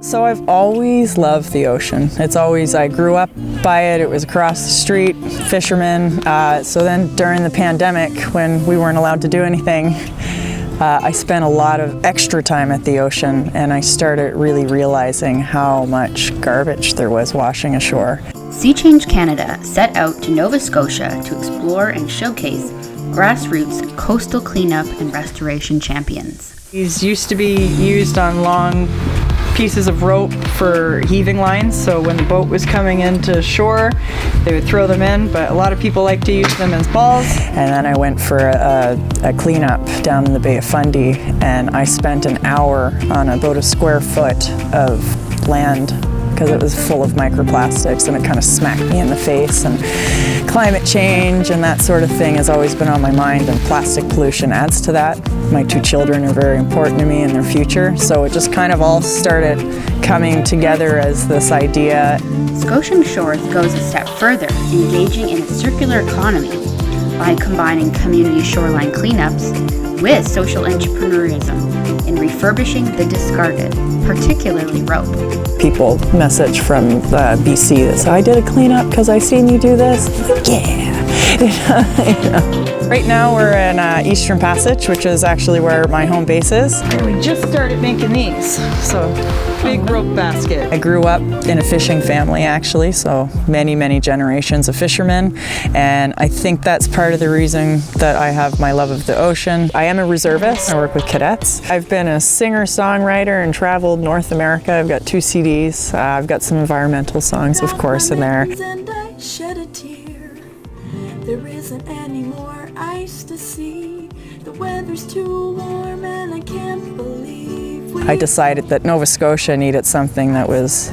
So I've always loved the ocean. I grew up by it. It was across the street, fishermen. So then during the pandemic, when we weren't allowed to do anything, I spent a lot of extra time at the ocean, and I started really realizing how much garbage there was washing ashore. Sea Change Canada set out to Nova Scotia to explore and showcase grassroots coastal cleanup and restoration champions. These used to be used on long pieces of rope for heaving lines, so when the boat was coming into shore, they would throw them in, but a lot of people like to use them as balls. And then I went for a cleanup down in the Bay of Fundy, and I spent an hour on about a square foot of land because it was full of microplastics, and it kind of smacked me in the face. And climate change and that sort of thing has always been on my mind, and plastic pollution adds to that. My 2 children are very important to me in their future, so it just kind of all started coming together as this idea. Scotian Shores goes a step further, engaging in a circular economy by combining community shoreline cleanups with social entrepreneurism in refurbishing the discarded, particularly rope. People message from BC that say, I did a cleanup because I seen you do this. Yeah. You know. Right now we're in Eastern Passage, which is actually where my home base is. And we just started making these, so big rope basket. I grew up in a fishing family actually, so many generations of fishermen, and I think that's part of the reason that I have my love of the ocean. I am a reservist. I work with cadets. I've been a singer-songwriter and traveled North America. I've got 2 CDs. I've got some environmental songs, of course, in there. And I shed a tear. There isn't any more ice to see. The weather's too warm and I can't believe I decided that Nova Scotia needed something that was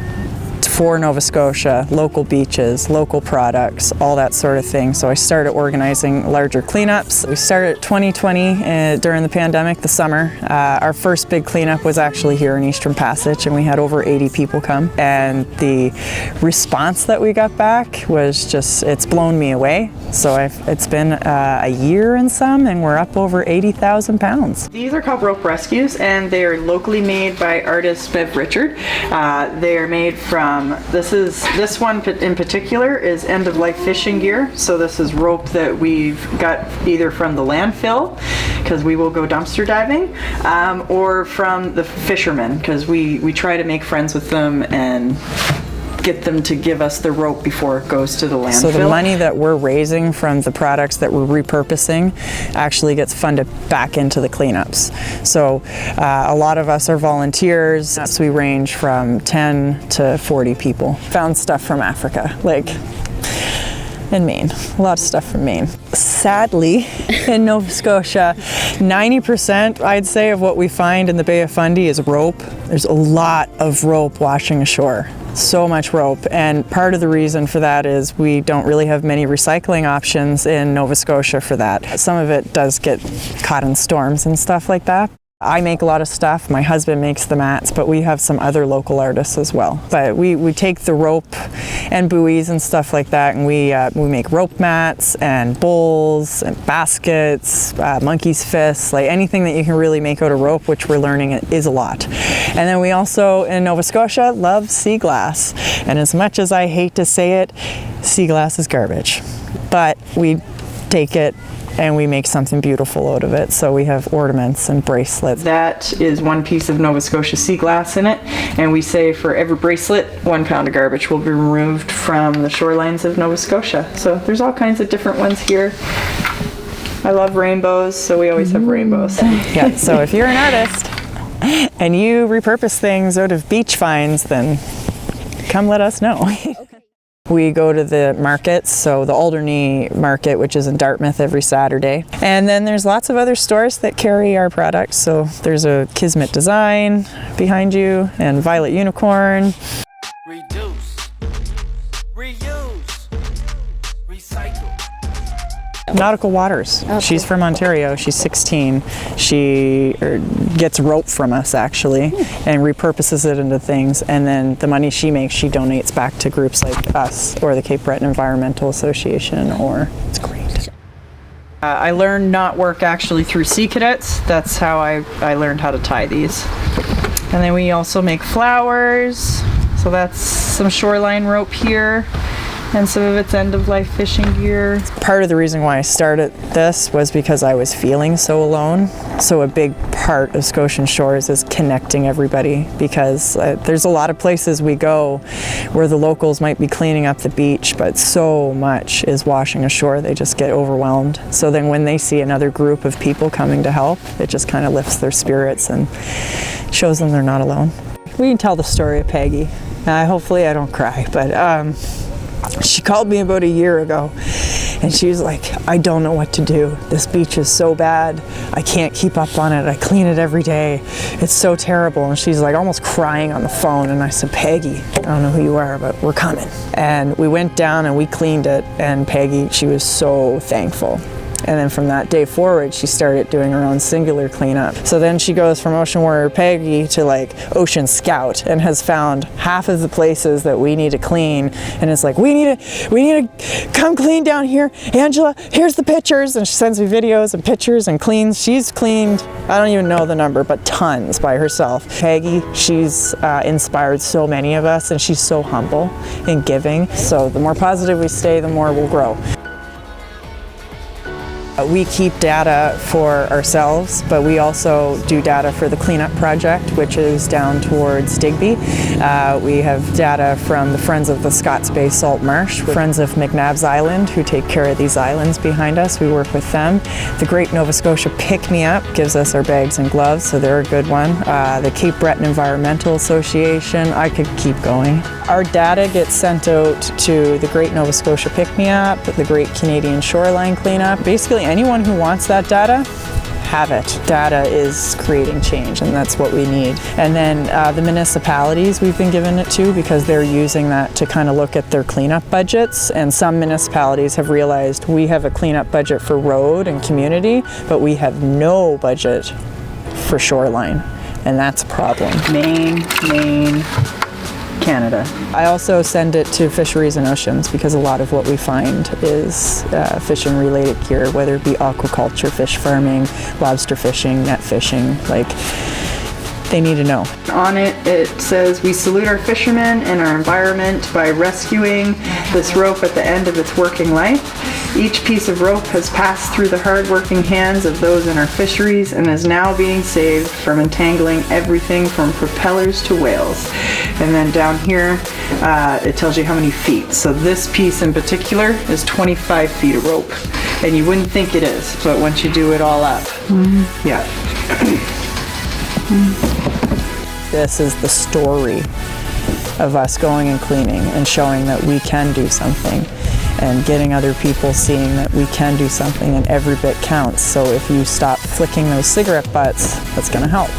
for Nova Scotia, local beaches, local products, all that sort of thing. So I started organizing larger cleanups. We started 2020 during the pandemic, the summer. Our first big cleanup was actually here in Eastern Passage, and we had over 80 people come. And the response that we got back was just, it's blown me away. So it's been a year and some, and we're up over 80,000 pounds. These are called rope rescues, and they're locally made by artist Bev Richard. They're made from, this one in particular is end-of-life fishing gear. So this is rope that we've got either from the landfill, because we will go dumpster diving, or from the fishermen, because we try to make friends with them and get them to give us the rope before it goes to the landfill. So the money that we're raising from the products that we're repurposing actually gets funded back into the cleanups. So a lot of us are volunteers. So we range from 10 to 40 people. Found stuff from Africa, in Maine, a lot of stuff from Maine. Sadly, in Nova Scotia, 90% I'd say of what we find in the Bay of Fundy is rope. There's a lot of rope washing ashore. So much rope, and part of the reason for that is we don't really have many recycling options in Nova Scotia for that. Some of it does get caught in storms and stuff like that. I make a lot of stuff, my husband makes the mats, but we have some other local artists as well. But we take the rope and buoys and stuff like that, and we make rope mats and bowls and baskets, monkey's fists, anything that you can really make out of rope, which we're learning is a lot. And then we also, in Nova Scotia, love sea glass. And as much as I hate to say it, sea glass is garbage. But we take it and we make something beautiful out of it. So we have ornaments and bracelets. That is 1 piece of Nova Scotia sea glass in it, and we say for every bracelet, 1 pound of garbage will be removed from the shorelines of Nova Scotia. So there's all kinds of different ones here. I love rainbows, so we always have rainbows. Yeah, so if you're an artist and you repurpose things out of beach finds, then come let us know. We go to the markets, so the Alderney Market, which is in Dartmouth every Saturday. And then there's lots of other stores that carry our products. So there's a Kismet Design behind you, and Violet Unicorn. Reduce, reuse, recycle. Nautical Waters. Oh, She's from Ontario. She's 16. She gets rope from us actually and repurposes it into things, and then the money she makes she donates back to groups like us or the Cape Breton Environmental Association, or it's great. I learned knot work actually through Sea Cadets. That's how I learned how to tie these. And then we also make flowers. So that's some shoreline rope here, and some of its end-of-life fishing gear. Part of the reason why I started this was because I was feeling so alone. So a big part of Scotian Shores is connecting everybody, because there's a lot of places we go where the locals might be cleaning up the beach, but so much is washing ashore, they just get overwhelmed. So then when they see another group of people coming to help, it just kind of lifts their spirits and shows them they're not alone. We can tell the story of Peggy. Hopefully I don't cry, but she called me about a year ago and she was like, I don't know what to do. This beach is so bad. I can't keep up on it. I clean it every day. It's so terrible. And she's like almost crying on the phone. And I said, Peggy, I don't know who you are, but we're coming. And we went down and we cleaned it. And Peggy, she was so thankful. And then from that day forward, she started doing her own singular cleanup. So then she goes from Ocean Warrior Peggy to like Ocean Scout, and has found half of the places that we need to clean. And it's like, we need to come clean down here. Angela, here's the pictures. And she sends me videos and pictures and cleans. She's cleaned, I don't even know the number, but tons by herself. Peggy, she's inspired so many of us, and she's so humble and giving. So the more positive we stay, the more we'll grow. We keep data for ourselves, but we also do data for the cleanup project, which is down towards Digby. We have data from the Friends of the Scots Bay Salt Marsh, Friends of McNabb's Island, who take care of these islands behind us. We work with them. The Great Nova Scotia Pick Me Up gives us our bags and gloves, so they're a good one. The Cape Breton Environmental Association, I could keep going. Our data gets sent out to the Great Nova Scotia Pick Me Up, the Great Canadian Shoreline Cleanup. Basically, anyone who wants that data, have it. Data is creating change, and that's what we need. And then the municipalities we've been given it to, because they're using that to kind of look at their cleanup budgets. And some municipalities have realized we have a cleanup budget for road and community, but we have no budget for shoreline, and that's a problem. Maine, Canada. I also send it to Fisheries and Oceans, because a lot of what we find is fishing related gear, whether it be aquaculture, fish farming, lobster fishing, net fishing, like they need to know. On it, it says, we salute our fishermen and our environment by rescuing this rope at the end of its working life. Each piece of rope has passed through the hard-working hands of those in our fisheries and is now being saved from entangling everything from propellers to whales. And then down here, it tells you how many feet. So this piece in particular is 25 feet of rope. And you wouldn't think it is, but once you do it all up, yeah. This is the story of us going and cleaning and showing that we can do something, and getting other people seeing that we can do something, and every bit counts. So if you stop flicking those cigarette butts, that's going to help.